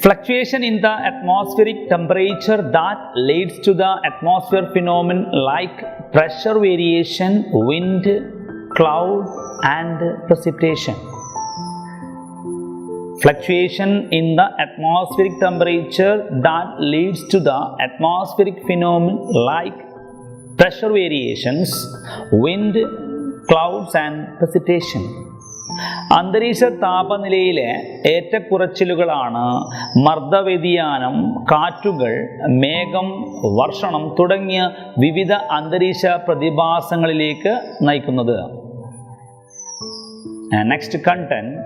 Fluctuation in the atmospheric temperature that leads to the atmosphere phenomenon like pressure variation, wind, cloud and precipitation. Fluctuation in the atmospheric temperature that leads to the atmospheric phenomenon like pressure variations, wind, clouds and precipitation. അന്തരീക്ഷ താപനിലയിലെ ഏറ്റക്കുറച്ചിലുകളാണ് മർദ്ദവ്യതിയാനം, കാറ്റുകൾ, മേഘം, വർഷണം തുടങ്ങിയ വിവിധ അന്തരീക്ഷ പ്രതിഭാസങ്ങളിലേക്ക് നയിക്കുന്നത്. Next content,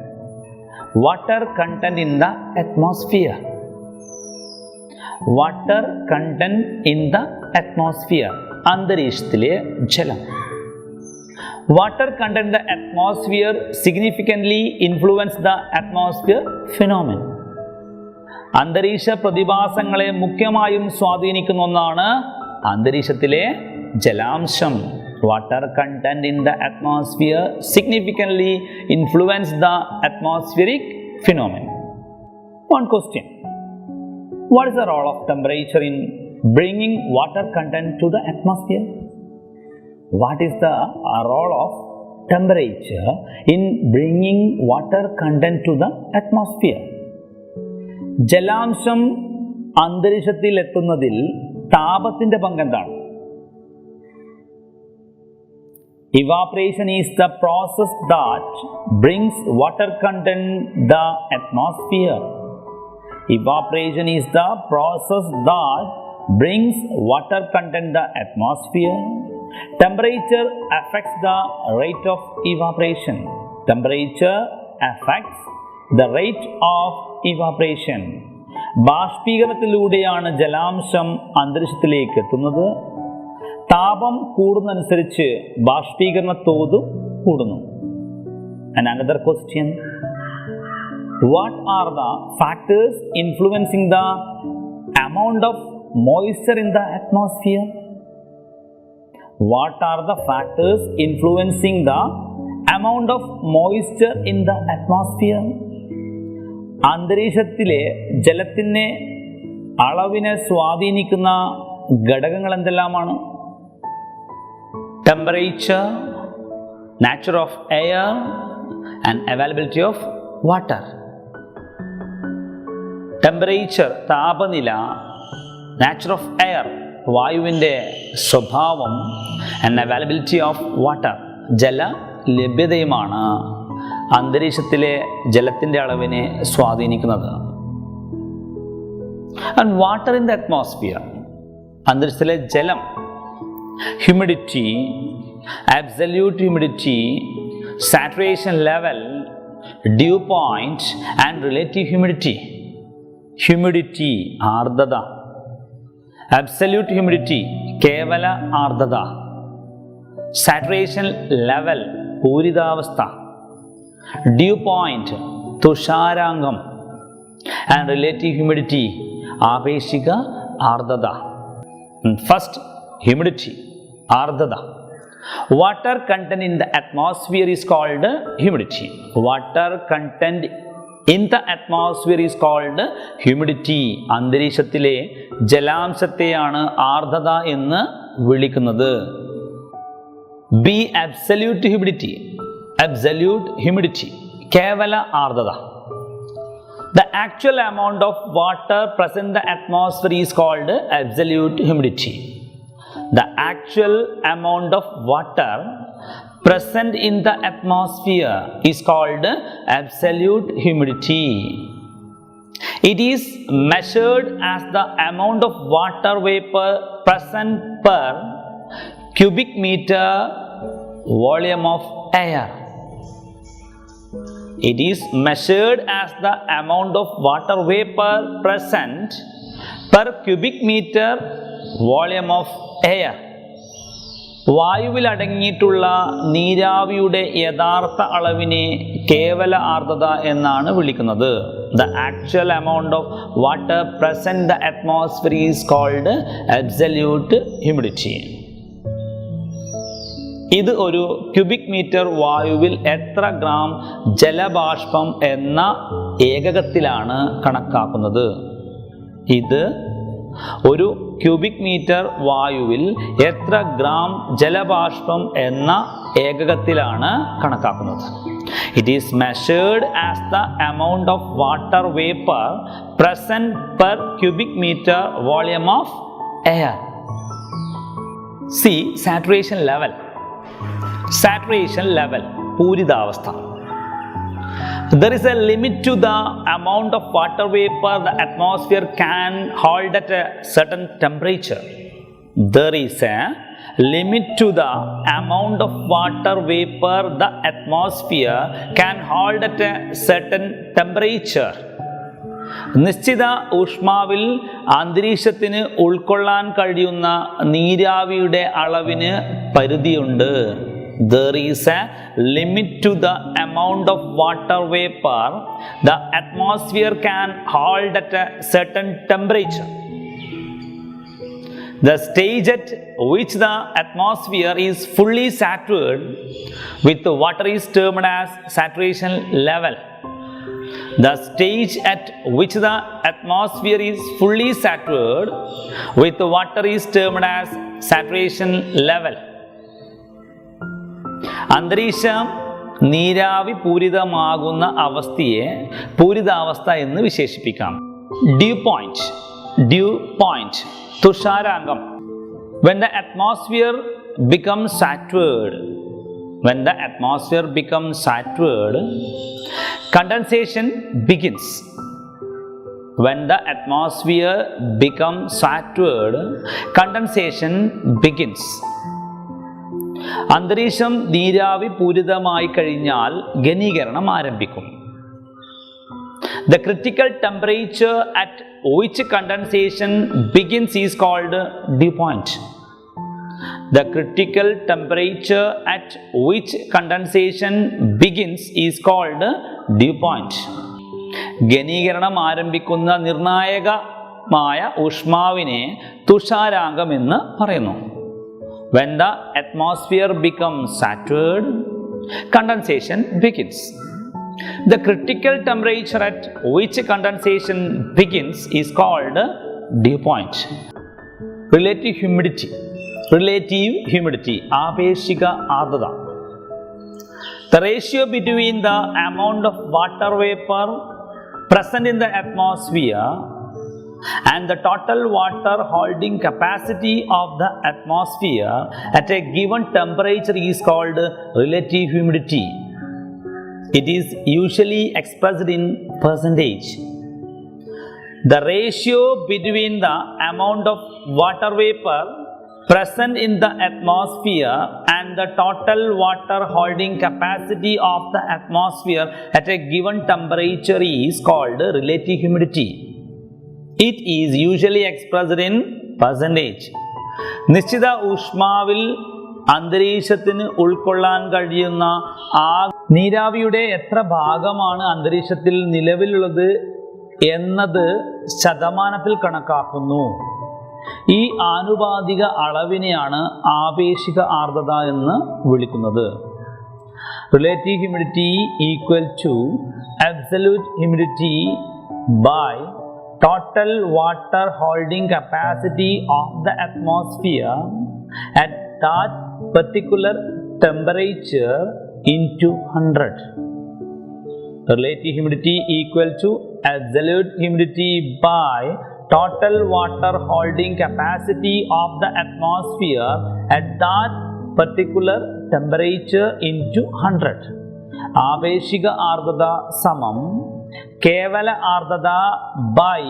water content in the atmosphere. Water content in the atmosphere, അന്തരീക്ഷത്തിലെ ജലം. Water content in the atmosphere significantly influence the atmosphere phenomenon. അന്തരീക്ഷ പ്രതിഭാസങ്ങളെ മുഖ്യമായും സ്വാധീനിക്കുന്ന ഒന്നാണ് അന്തരീക്ഷത്തിലെ ജലാംശം. Water content in the atmosphere significantly influence the atmospheric phenomenon. One question: what is the role of temperature in bringing water content to the atmosphere? What is the role of temperature in bringing water content to the atmosphere? ജലാംശം അന്തരീക്ഷത്തിൽ എത്തുന്നതിൽ താപത്തിന്റെ പങ്കെന്താണ്? Evaporation is the process that brings water content the atmosphere. Evaporation is the process that brings water content the atmosphere. Temperature affects the rate of evaporation. Temperature affects the rate of evaporation. ബാഷ്പീകരണത്തിലൂടെയാണ് ജലാംശം അന്തരീക്ഷത്തിലേക്ക് എത്തുന്നത്. താപം കൂടുന്നതനുസരിച്ച് ബാഷ്പീകരണ തോത് കൂടുന്നു. And another question: what are the factors influencing the amount of moisture in the atmosphere? What are the factors influencing the amount of moisture in the atmosphere? അന്തരീക്ഷത്തിലെ ജലത്തിൻ്റെ അളവിനെ സ്വാധീനിക്കുന്ന ഘടകങ്ങൾ എന്തെല്ലാമാണ്? Temperature, nature of air and availability of water. Temperature, താപനില, nature of air, വായുവിൻ്റെ സ്വഭാവം, and availability of water, ജല ലഭ്യതയുമാണ് അന്തരീക്ഷത്തിലെ ജലത്തിൻ്റെ അളവിനെ സ്വാധീനിക്കുന്നത്. And water in the atmosphere, അന്തരീക്ഷത്തിലെ ജലം. Humidity, absolute humidity, saturation level, dew point and relative humidity. Humidity, ആർദ്രത. അബ്സല്യൂട്ട് ഹ്യൂമിഡിറ്റി, കേവല ആർദ്രത. സാച്ചുറേഷൻ ലെവൽ, പൂരിതാവസ്ഥ. ഡ്യൂ പോയിന്റ്, തുഷാരാംഗം. ആൻഡ് റിലേറ്റീവ് ഹ്യൂമിഡിറ്റി, ആപേക്ഷിക ആർദ്രത. ഫസ്റ്റ്, ഹ്യൂമിഡിറ്റി, ആർദ്രത. Water content in the atmosphere is called humidity. Water content in the atmosphere is called humidity. അന്തരീക്ഷത്തിലെ ജലാംശത്തെയാണ് ആർദ്രത എന്ന് വിളിക്കുന്നത്. B, absolute humidity. Absolute humidity, കേവല ആർദ്രത. The actual amount of water present in the atmosphere is called absolute humidity. The actual amount of water present in the atmosphere is called absolute humidity. It is measured as the amount of water vapor present per cubic meter volume of air. It is measured as the amount of water vapor present per cubic meter volume of air. വായുവിൽ അടങ്ങിയിട്ടുള്ള നീരാവിയുടെ യഥാർത്ഥ അളവിനെ കേവല ആർദ്രത എന്നാണ് വിളിക്കുന്നത്. The actual amount of water present in the atmosphere is called absolute humidity. ഇത് ഒരു ക്യൂബിക് മീറ്റർ വായുവിൽ എത്ര ഗ്രാം ജലബാഷ്പം എന്ന ഏകകത്തിലാണ് കണക്കാക്കുന്നത്. ഇത് ഒരു ക്യൂബിക് മീറ്റർ വായുവിൽ എത്ര ഗ്രാം ജലബാഷ്പം എന്ന ഏകകത്തിലാണ് കണക്കാക്കുന്നത്. It is measured as the amount of water vapor present per cubic meter volume of air. See saturation level. Saturation level, പൂരിതാവസ്ഥ. There is a limit to the amount of water vapor the atmosphere can hold at a certain temperature. There is a limit to the amount of water vapor the atmosphere can hold at a certain temperature. നിശ്ചിത ഊഷ്മാവിൽ അന്തരീക്ഷത്തിന് ഉൾക്കൊള്ളാൻ കഴിയുന്ന നീരാവിയുടെ അളവിന് പരിധിയുണ്ട്. There is a limit to the amount of water vapor the atmosphere can hold at a certain temperature. The stage at which the atmosphere is fully saturated with water is termed as saturation level. The stage at which the atmosphere is fully saturated with water is termed as saturation level. അന്തരീക്ഷം നീരാവി പൂരിതമാകുന്ന അവസ്ഥയെ പൂരിതാവസ്ഥ എന്ന് വിശേഷിപ്പിക്കാം. Dew point തുഷാരാങ്കം. When the atmosphere becomes saturated, condensation begins. When the atmosphere becomes saturated, condensation begins. അന്തരീക്ഷം നീരാവി പൂരിതമായി കഴിഞ്ഞാൽ ഘനീകരണം ആരംഭിക്കും. The critical temperature at which condensation begins is called dew point. The critical temperature at which condensation begins is called dew point. ഘനീകരണം ആരംഭിക്കുന്ന നിർണായകമായ ഊഷ്മാവിനെ തുഷാരാങ്കം എന്ന് പറയുന്നു. When the atmosphere becomes saturated, condensation begins. The critical temperature at which condensation begins is called dew point. Relative humidity, ആപേക്ഷിക ആർദ്രത. The ratio between the amount of water vapor present in the atmosphere and the total water holding capacity of the atmosphere at a given temperature is called relative humidity. It is usually expressed in percentage. The ratio between the amount of water vapor present in the atmosphere and the total water holding capacity of the atmosphere at a given temperature is called relative humidity. It is usually expressed in percentage. നിശ്ചിത ഊഷ്മാവിൽ അന്തരീക്ഷത്തിന് ഉൾക്കൊള്ളാൻ കഴിയുന്ന നീരാവിയുടെ എത്ര ഭാഗമാണ് അന്തരീക്ഷത്തിൽ നിലവിലുള്ളത് എന്നത് ശതമാനത്തിൽ കണക്കാക്കുന്നു. ഈ ആനുപാതിക അളവിനെയാണ് ആപേക്ഷിക ആർദ്രത എന്ന് വിളിക്കുന്നത്. Relative humidity equal to absolute humidity by total water holding capacity of the atmosphere at that particular temperature into 100. Relative humidity equal to absolute humidity by total water holding capacity of the atmosphere at that particular temperature into 100. ആപേക്ഷിക ആർദ്രത സമം കേവല ആർദ്രത by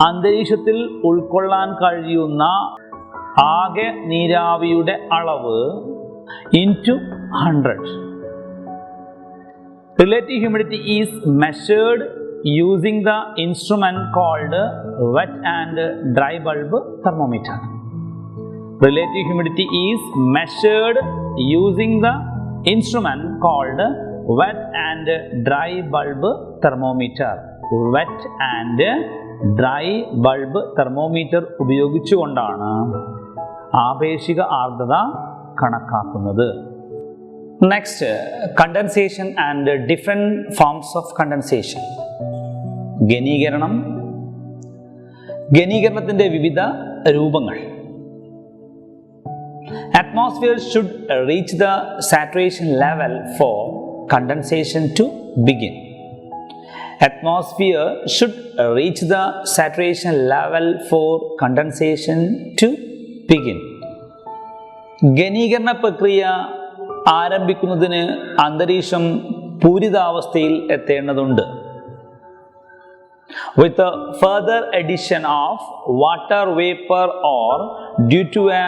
അന്തരീക്ഷത്തിൽ ഉൾക്കൊള്ളാൻ കഴിയുന്ന ആകെ നീരാവിയുടെ അളവ് into 100. Relative humidity is measured using the instrument called wet and dry bulb thermometer. Relative humidity is measured using the instrument called wet and dry bulb thermometer. Wet and dry bulb thermometer ഉപയോഗിച്ചുകൊണ്ടാണ് ആപേക്ഷിക ആർദ്രത കണക്കാക്കുന്നത്. Next, condensation and different forms of condensation. ഘനീകരണം, ഘനീകരണത്തിൻ്റെ വിവിധ രൂപങ്ങൾ. Atmosphere should reach the saturation level for condensation to begin. Atmosphere should reach the saturation level for condensation to begin. ഘനീകരണ പ്രക്രിയ ആരംഭിക്കുന്നതിന് അന്തരീക്ഷം പൂരിതാവസ്ഥയിൽ എത്തേണ്ടതുണ്ട്. With a further addition of water vapor or due to a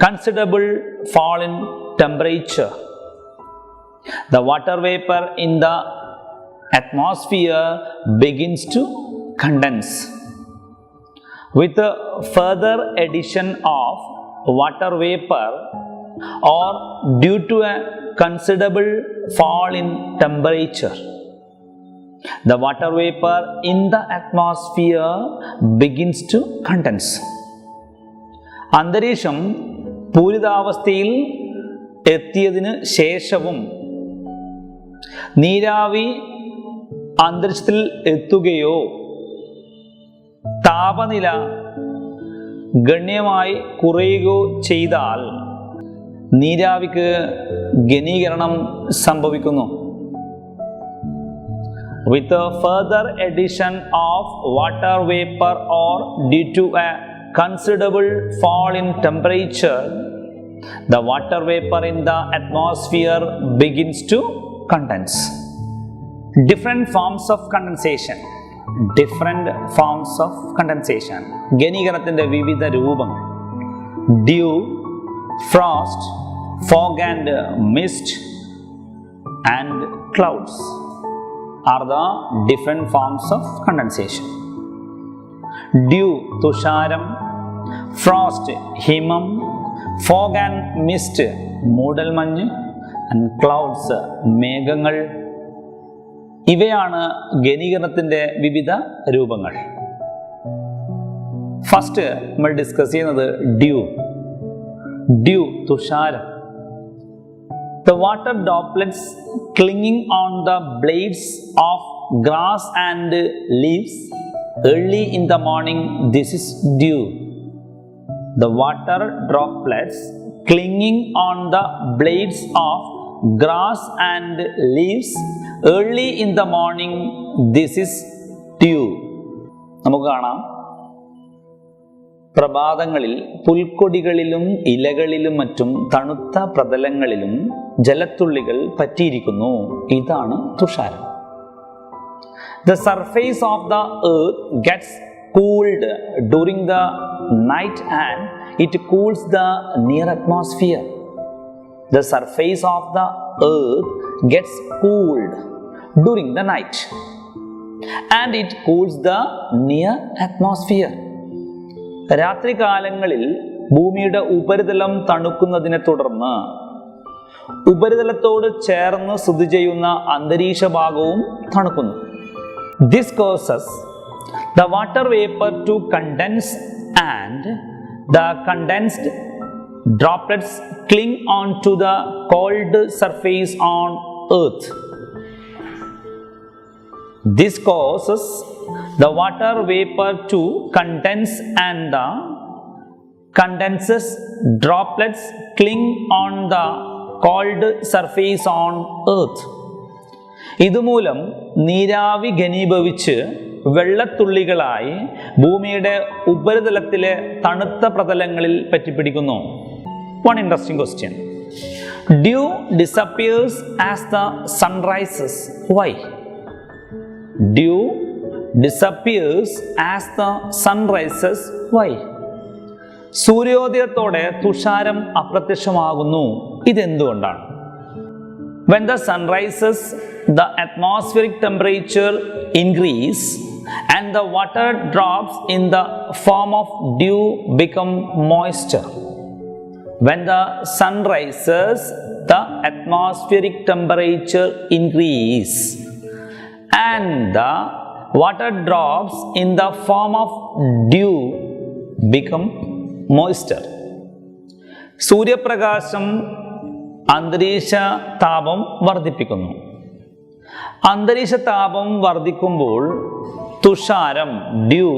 considerable fall in temperature, the water vapor in the atmosphere begins to condense. With a further addition of water vapor or due to a considerable fall in temperature, the water vapor in the atmosphere begins to condense. അന്തരീക്ഷം പൂരിതാവസ്ഥയിൽ എത്തിയതിന് ശേഷവും നീരാവി അന്തരീക്ഷത്തിൽ എത്തുകയോ താപനില ഗണ്യമായി കുറയുകയോ ചെയ്താൽ നീരാവിക്ക് ഘനീകരണം സംഭവിക്കുന്നു. With a further addition of water vapor or due to a considerable fall in temperature, the water vapor in the atmosphere begins to condense. Different forms of condensation. Different forms of condensation. ഘനീകരണത്തിൻ്റെ വിവിധ രൂപങ്ങൾ. Dew, frost, fog and mist, and clouds are the different forms of condensation. Dew, തുഷാരം, frost, ഹിമം, fog and mist, മൂടൽമഞ്ഞ്, and clouds, മേഘങ്ങൾ. ഇവയാണ് ഘനീകരണത്തിൻ്റെ വിവിധ രൂപങ്ങൾ. First നമ്മൾ discuss ചെയ്യുന്നത് dew. Dew, തുഷാരം. The water droplets clinging on the blades of grass and leaves early in the morning, this is dew. The water droplets clinging on the blades of grass and leaves early in the morning, this is dew. നമുക്ക് കാണാം, പ്രഭാതങ്ങളിൽ പുൽക്കൊടികളിലും ഇലകളിലും മറ്റും തണുത്ത പ്രതലങ്ങളിലും ജലത്തുള്ളികൾ പറ്റിയിരിക്കുന്നു. ഇതാണ് തുഷാരം. The surface of the earth gets cooled during the night and it cools the near atmosphere. The surface of the earth gets cooled during the night and it cools the near atmosphere. രാത്രികാലങ്ങളിൽ ഭൂമിയുടെ ഉപരിതലം തണുക്കുന്നതിനെ തുടർന്ന് ഉപരിതലത്തോട് ചേർന്ന് സ്ഥിതി ചെയ്യുന്ന അന്തരീക്ഷ ഭാഗവും തണുക്കുന്നു. This causes the water vapor to condense and the condensed droplets cling onto the cold surface on earth. This causes the water vapor to condense and the condensed droplets cling on the cold surface on earth. ഇതുമൂലം നീരാവി ഘനീഭവിച്ച് വെള്ളത്തുള്ളികളായി ഭൂമിയുടെ ഉപരിതലത്തിലെ തണുത്ത പ്രതലങ്ങളിൽ പറ്റിപ്പിടിക്കുന്നു. One interesting question. Dew disappears as the sun rises. Why? Dew disappears as the sun rises. Why? സൂര്യോദയത്തോടെ തുഷാരം അപ്രത്യക്ഷമാകുന്നു. ഇതെന്തുകൊണ്ടാണ്? When the sun rises, the atmospheric temperature increase and the water drops in the form of dew become moisture. When the sun rises, the atmospheric temperature increase and the water drops in the form of dew become moisture. സൂര്യപ്രകാശം അന്തരീക്ഷ താപം വർദ്ധിപ്പിക്കുന്നു. അന്തരീക്ഷ താപം വർദ്ധിക്കുമ്പോൾ തുഷാരം dew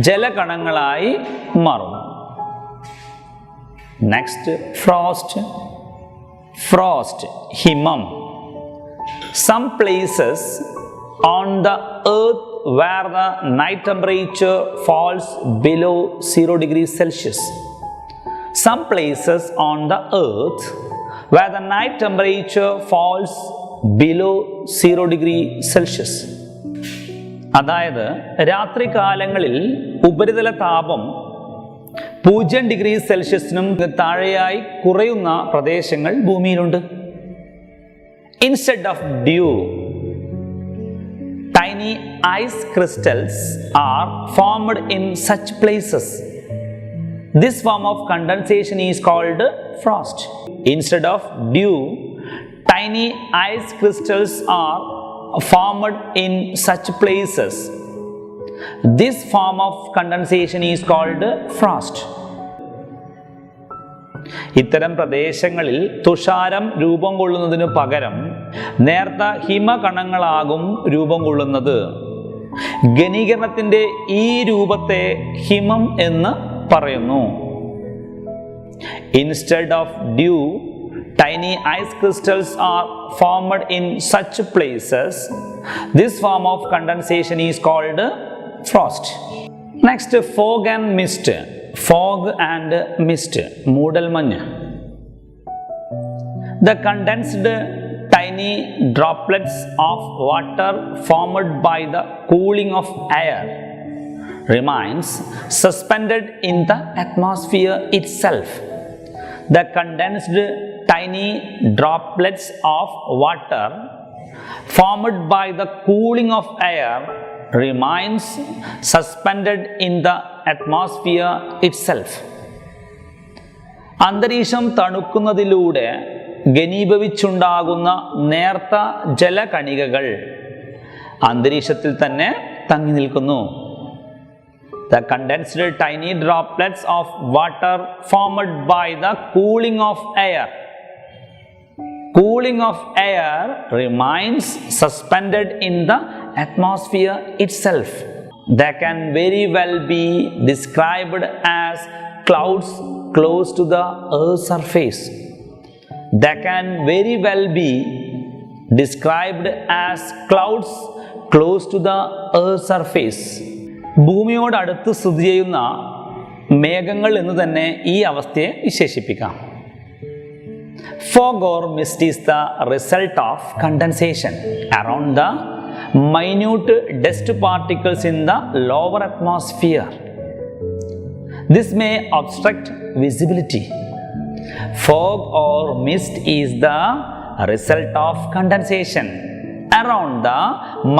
ജലകണങ്ങളായി മാറുന്നു. Next frost ഹിമം. Some places on the earth where the night temperature falls below 0 degrees Celsius. Some places on the earth where the night temperature falls below 0 degree Celsius. അതായത് രാത്രികാലങ്ങളിൽ ഉപരിതല താപം 0 ഡിഗ്രി സെൽഷ്യസിനും താഴെയായി കുറയുന്ന പ്രദേശങ്ങൾ ഭൂമിയിലുണ്ട്. Instead of dew, tiny ice crystals are formed in such places. This form of condensation is called frost. Instead of dew, tiny ice crystals are formed in such places. This form of condensation is called frost. ഇത്തരം പ്രദേശങ്ങളിൽ തുഷാരം രൂപം കൊള്ളുന്നതിനു പകരം നേർത്ത ഹിമകണങ്ങളാകും രൂപം കൊള്ളുന്നത്. ഘനീകരണത്തിന്റെ ഈ രൂപത്തെ ഹിമം എന്ന് പറയുന്നു. Instead of dew, tiny ice crystals are formed in such places. This form of condensation is called frost. Next, fog and mist. Fog and mist, മൂടൽമഞ്ഞ്. The condensed tiny droplets of water formed by the cooling of air remains suspended in the atmosphere itself. The condensed tiny droplets of water formed by the cooling of air remains suspended in the atmosphere itself. അന്തരീക്ഷം തണുക്കുന്നതിലൂടെ ഘനീഭവിച്ചുണ്ടാകുന്ന നേർത്ത ജലകണികകൾ അന്തരീക്ഷത്തിൽ തന്നെ തങ്ങി നിൽക്കുന്നു. The condensed tiny droplets of water formed by the cooling of air. Cooling of air remains suspended in the atmosphere itself. They can very well be described as clouds close to the earth's surface. They can very well be described as clouds close to the earth's surface. ഭൂമിയോട് അടുത്ത് സ്ഥിതി ചെയ്യുന്ന മേഘങ്ങൾ എന്ന് തന്നെ ഈ അവസ്ഥയെ വിശേഷിപ്പിക്കാം. Fog or mist is the result of condensation around the minute dust particles in the lower atmosphere. This may obstruct visibility. Fog or mist is the result of condensation around the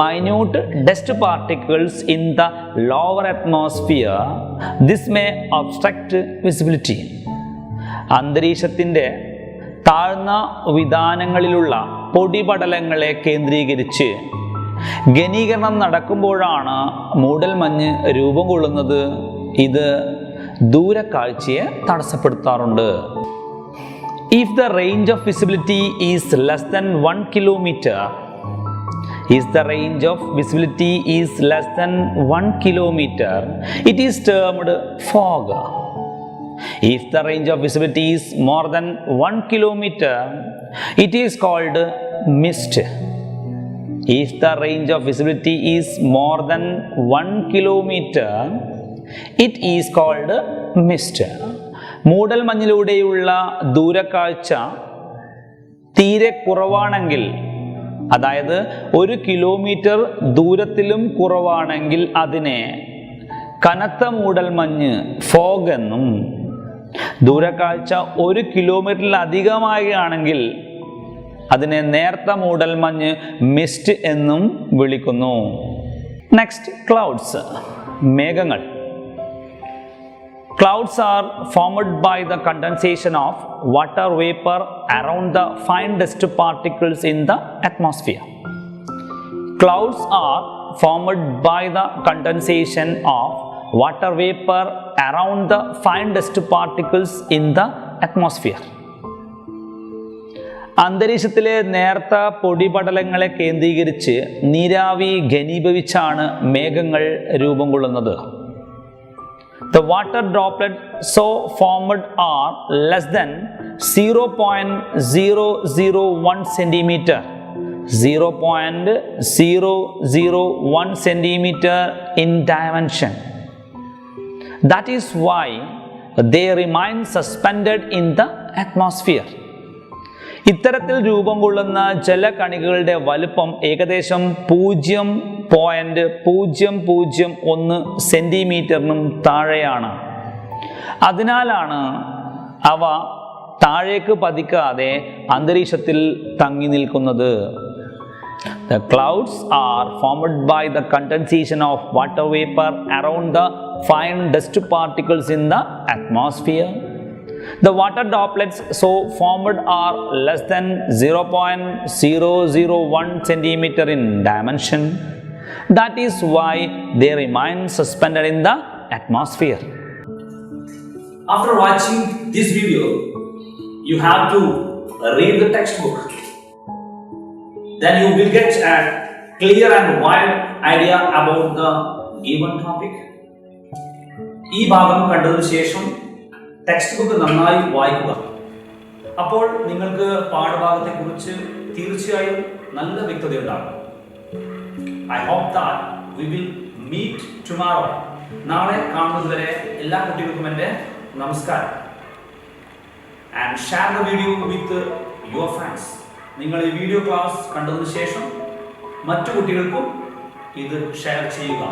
minute dust particles in the lower atmosphere. This may obstruct visibility. അന്തരീക്ഷത്തിൻ്റെ താഴ്ന്ന വിതാനങ്ങളിലുള്ള പൊടിപടലങ്ങളെ കേന്ദ്രീകരിച്ച് ഘനീകരണം നടക്കുമ്പോഴാണ് മൂടൽമഞ്ഞ് രൂപം കൊള്ളുന്നത്. ഇത് ദൂരക്കാഴ്ചയെ തടസ്സപ്പെടുത്താറുണ്ട്. If the range of visibility is less than 1 kilometer, it is termed fog. If the range of visibility is more than 1 kilometer, it is called mist. If the range of visibility is more than 1 kilometer, it is called mist. മൂടൽമഞ്ഞിലൂടെയുള്ള ദൂരക്കാഴ്ച തീരെ കുറവാണെങ്കിൽ, അതായത് 1 kilometre ദൂരത്തിലും കുറവാണെങ്കിൽ അതിനെ കനത്ത മൂടൽമഞ്ഞ് fog എന്നും, ദൂരക്കാഴ്ച 1 കിലോമീറ്ററിലധികമാകുകയാണെങ്കിൽ അതിനെ നേർത്ത മൂടൽമഞ്ഞ് മിസ്റ്റ് എന്നും വിളിക്കുന്നു. നെക്സ്റ്റ്, ക്ലൗഡ്സ്, മേഘങ്ങൾ. Clouds are formed by the condensation of water vapor around the fine dust particles in the atmosphere. Clouds are formed by the condensation of water vapor around the fine dust particles in the atmosphere. അന്തരീക്ഷത്തിലെ നേർത്ത പൊടിപടലങ്ങളെ കേന്ദ്രീകരിച്ച് നീരാവി ഘനീഭവിച്ചാണ് മേഘങ്ങൾ രൂപം കൊള്ളുന്നത്. The water droplets so formed are less than 0.001 centimeter. 0.001 centimeter in dimension. That is why they remain suspended in the atmosphere. ഇത്തരത്തിൽ രൂപം കൊള്ളുന്ന ജലകണികകളുടെ വലുപ്പം ഏകദേശം 0.001 സെന്റിമീറ്ററിനും താഴെയാണ്. അതിനാലാണ് അവ താഴേക്ക് പതിക്കാതെ അന്തരീക്ഷത്തിൽ തങ്ങി നിൽക്കുന്നത്. The clouds are formed by the condensation of water vapor around the fine dust particles in the atmosphere. The water droplets so formed are less than 0.001 centimeter in dimension. That is why they remain suspended in the atmosphere. After watching this video, you have to read the textbook. Then you will get a clear and wide idea about the given topic. ഈ ഭാഗം കണ്ടതിനു ശേഷം text book നന്നായി വായിക്കുക. അപ്പോൾ നിങ്ങൾക്ക് പാഠഭാഗത്തെക്കുറിച്ച് തീർച്ചയായും നല്ല വ്യക്തതയുണ്ടാകും. I hope that we will meet tomorrow. നാളെ കാണുന്നതുവരെ എല്ലാ കുട്ടികൾക്കും എൻ്റെ നമസ്കാരം. And share the video with your friends. നിങ്ങൾ ഈ വീഡിയോ ക്ലാസ് കണ്ടതിനു ശേഷം മറ്റു കുട്ടികൾക്കും ഇത് ഷെയർ ചെയ്യുക.